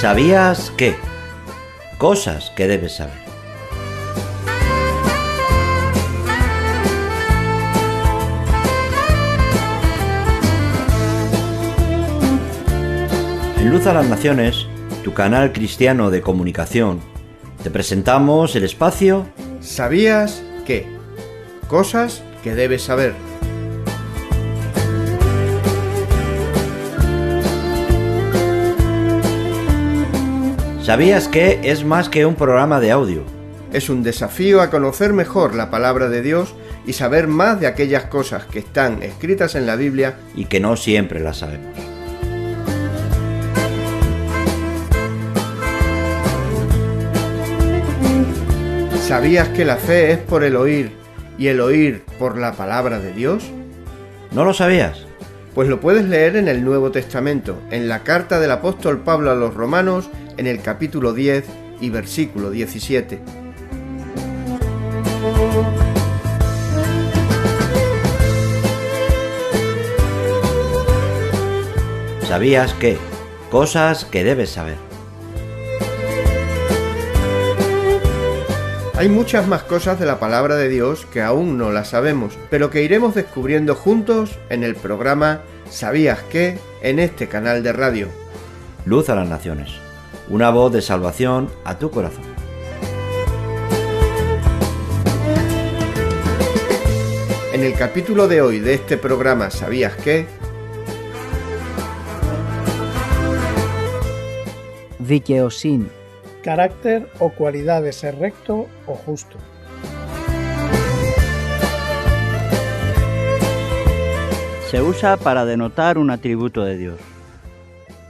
¿Sabías qué? Cosas que debes saber. En Luz a las Naciones, tu canal cristiano de comunicación, te presentamos el espacio ¿Sabías qué? Cosas que debes saber. ¿Sabías que es más que un programa de audio? Es un desafío a conocer mejor la palabra de Dios y saber más de aquellas cosas que están escritas en la Biblia y que no siempre las sabemos. ¿Sabías que la fe es por el oír y el oír por la palabra de Dios? ¿No lo sabías? Pues lo puedes leer en el Nuevo Testamento, en la carta del apóstol Pablo a los Romanos, en el capítulo 10 y versículo 17. ¿Sabías qué? Cosas que debes saber. Hay muchas más cosas de la palabra de Dios que aún no las sabemos, pero que iremos descubriendo juntos en el programa ¿Sabías qué? En este canal de radio. Luz a las Naciones, una voz de salvación a tu corazón. En el capítulo de hoy de este programa ¿Sabías qué? Δικαιοσύνη. Carácter o cualidad de ser recto o justo. Se usa para denotar un atributo de Dios,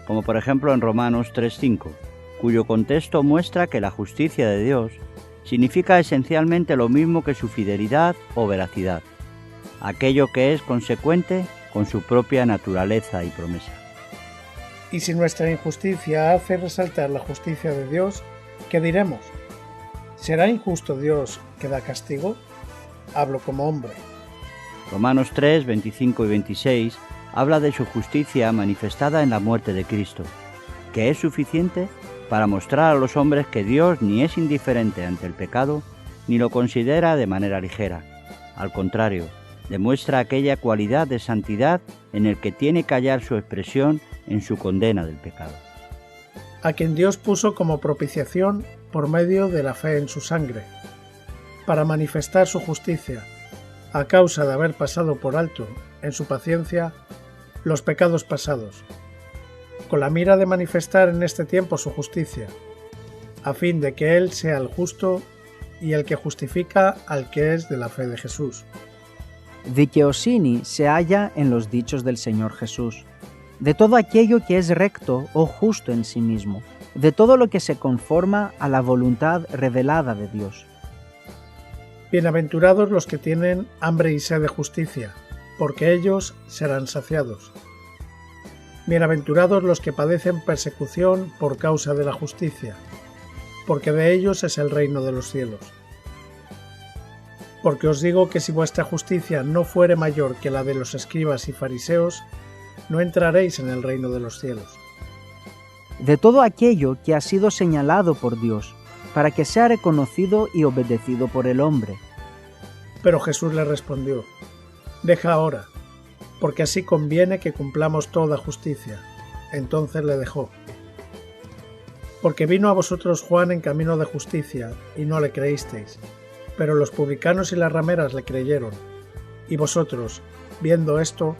como por ejemplo en Romanos 3:5, cuyo contexto muestra que la justicia de Dios significa esencialmente lo mismo que su fidelidad o veracidad, aquello que es consecuente con su propia naturaleza y promesa. Y si nuestra injusticia hace resaltar la justicia de Dios, ¿qué diremos? ¿Será injusto Dios que da castigo? Hablo como hombre. Romanos 3, 25 y 26 habla de su justicia manifestada en la muerte de Cristo, que es suficiente para mostrar a los hombres que Dios ni es indiferente ante el pecado, ni lo considera de manera ligera. Al contrario, demuestra aquella cualidad de santidad en el que tiene que hallar su expresión en su condena del pecado. A quien Dios puso como propiciación por medio de la fe en su sangre, para manifestar su justicia, a causa de haber pasado por alto, en su paciencia, los pecados pasados, con la mira de manifestar en este tiempo su justicia, a fin de que Él sea el justo y el que justifica al que es de la fe de Jesús. Δικαιοσύνη se halla en los dichos del Señor Jesús, de todo aquello que es recto o justo en sí mismo, de todo lo que se conforma a la voluntad revelada de Dios. Bienaventurados los que tienen hambre y sed de justicia, porque ellos serán saciados. Bienaventurados los que padecen persecución por causa de la justicia, porque de ellos es el reino de los cielos. Porque os digo que si vuestra justicia no fuere mayor que la de los escribas y fariseos, no entraréis en el reino de los cielos. De todo aquello que ha sido señalado por Dios, para que sea reconocido y obedecido por el hombre. Pero Jesús le respondió: Deja ahora, porque así conviene que cumplamos toda justicia. Entonces le dejó. Porque vino a vosotros Juan en camino de justicia, y no le creísteis, pero los publicanos y las rameras le creyeron. Y vosotros, viendo esto,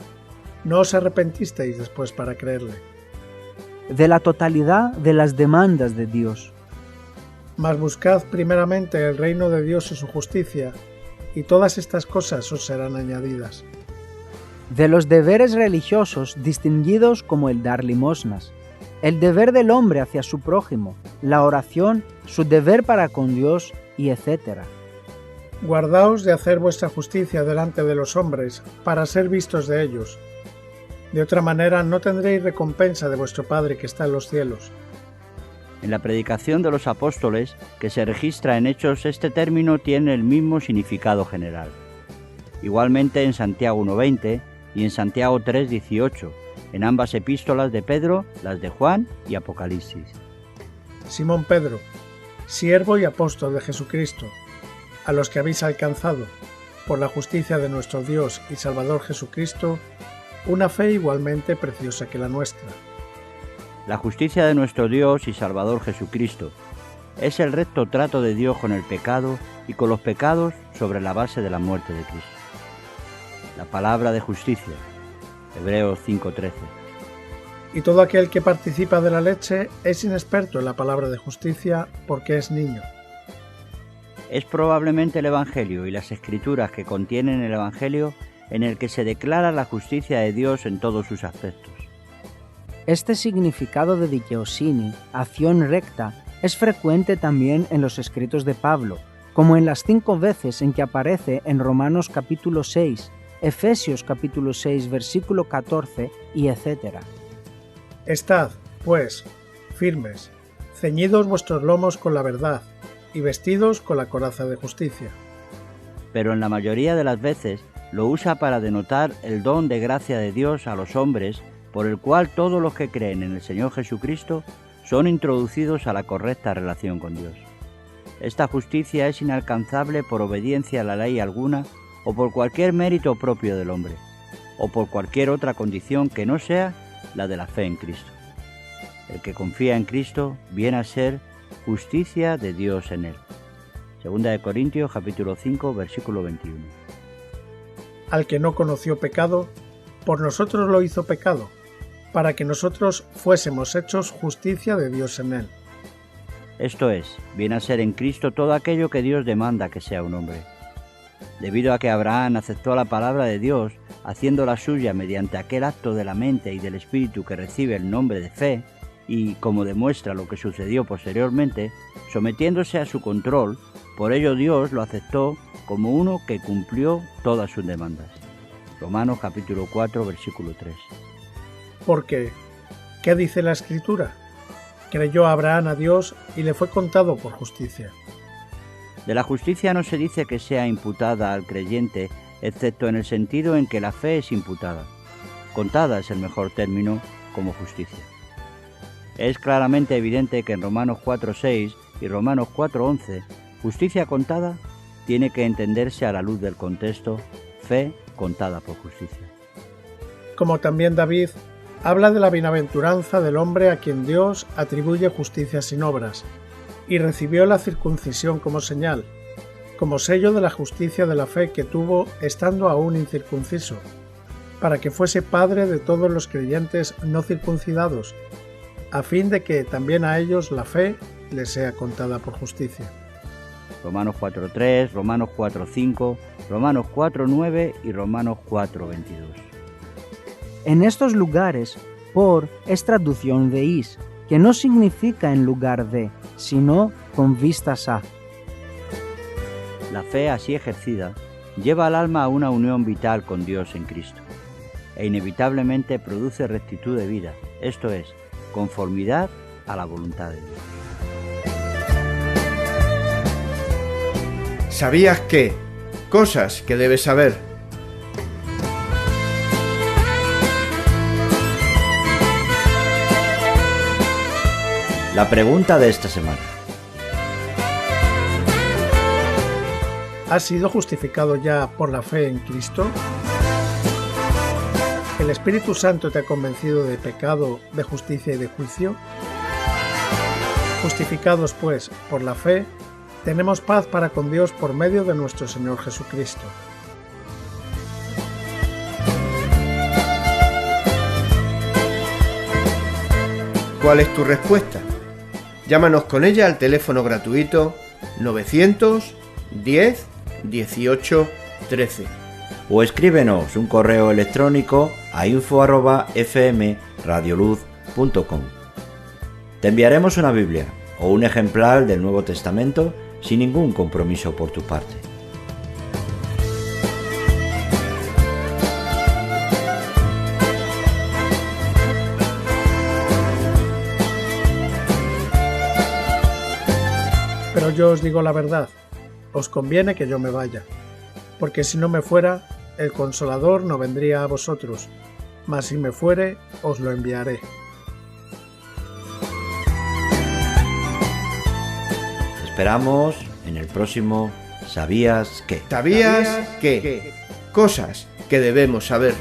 no os arrepentisteis después para creerle. De la totalidad de las demandas de Dios. Mas buscad primeramente el reino de Dios y su justicia, y todas estas cosas os serán añadidas. De los deberes religiosos distinguidos como el dar limosnas, el deber del hombre hacia su prójimo, la oración, su deber para con Dios, y etc. Guardaos de hacer vuestra justicia delante de los hombres, para ser vistos de ellos. De otra manera no tendréis recompensa de vuestro Padre que está en los cielos. En la predicación de los apóstoles, que se registra en Hechos, este término tiene el mismo significado general. Igualmente en Santiago 1:20 y en Santiago 3:18, en ambas epístolas de Pedro, las de Juan y Apocalipsis. Simón Pedro, siervo y apóstol de Jesucristo, a los que habéis alcanzado, por la justicia de nuestro Dios y Salvador Jesucristo, una fe igualmente preciosa que la nuestra. La justicia de nuestro Dios y Salvador Jesucristo es el recto trato de Dios con el pecado y con los pecados sobre la base de la muerte de Cristo. La palabra de justicia, Hebreos 5:13. Y todo aquel que participa de la leche es inexperto en la palabra de justicia porque es niño. Es probablemente el Evangelio y las Escrituras que contienen el Evangelio en el que se declara la justicia de Dios en todos sus aspectos. Este significado de dikaiosini, acción recta, es frecuente también en los escritos de Pablo, como en las 5 veces en que aparece en Romanos capítulo 6, Efesios capítulo 6, versículo 14 y etc. Estad, pues, firmes, ceñidos vuestros lomos con la verdad y vestidos con la coraza de justicia. Pero en la mayoría de las veces lo usa para denotar el don de gracia de Dios a los hombres, por el cual todos los que creen en el Señor Jesucristo son introducidos a la correcta relación con Dios. Esta justicia es inalcanzable por obediencia a la ley alguna o por cualquier mérito propio del hombre, o por cualquier otra condición que no sea la de la fe en Cristo. El que confía en Cristo viene a ser justicia de Dios en él. 2 Corintios capítulo 5, versículo 21. Al que no conoció pecado, por nosotros lo hizo pecado, para que nosotros fuésemos hechos justicia de Dios en él. Esto es, viene a ser en Cristo todo aquello que Dios demanda que sea un hombre. Debido a que Abraham aceptó la palabra de Dios, haciéndola suya mediante aquel acto de la mente y del espíritu que recibe el nombre de fe, y, como demuestra lo que sucedió posteriormente, sometiéndose a su control, por ello Dios lo aceptó como uno que cumplió todas sus demandas. Romanos capítulo 4, versículo 3. Porque, ¿qué dice la Escritura? Creyó Abraham a Dios y le fue contado por justicia. De la justicia no se dice que sea imputada al creyente, excepto en el sentido en que la fe es imputada. Contada es el mejor término como justicia. Es claramente evidente que en Romanos 4:6 y Romanos 4:11, justicia contada tiene que entenderse a la luz del contexto, fe contada por justicia. Como también David habla de la bienaventuranza del hombre a quien Dios atribuye justicia sin obras, y recibió la circuncisión como señal, como sello de la justicia de la fe que tuvo estando aún incircunciso, para que fuese padre de todos los creyentes no circuncidados, a fin de que también a ellos la fe les sea contada por justicia. Romanos 4:3, Romanos 4:5, Romanos 4:9 y Romanos 4:22. En estos lugares, por es traducción de is, que no significa en lugar de, sino con vistas a. La fe así ejercida lleva al alma a una unión vital con Dios en Cristo, e inevitablemente produce rectitud de vida, esto es, conformidad a la voluntad de Dios. ¿Sabías qué? Cosas que debes saber. La pregunta de esta semana. ¿Has sido justificado ya por la fe en Cristo? ¿El Espíritu Santo te ha convencido de pecado, de justicia y de juicio? Justificados, pues, por la fe, tenemos paz para con Dios por medio de nuestro Señor Jesucristo. ¿Cuál es tu respuesta? Llámanos con ella al teléfono gratuito 910 18 13. O escríbenos un correo electrónico a info@fmradioluz.com. Te enviaremos una Biblia o un ejemplar del Nuevo Testamento sin ningún compromiso por tu parte. Pero yo os digo la verdad, os conviene que yo me vaya, porque si no me fuera, el Consolador no vendría a vosotros, mas si me fuere, os lo enviaré. esperamos en el próximo ¿Sabías qué? ¿Sabías qué? Cosas que debemos saber.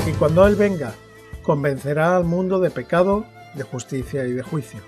Y cuando Él venga, convencerá al mundo de pecado, de justicia y de juicio.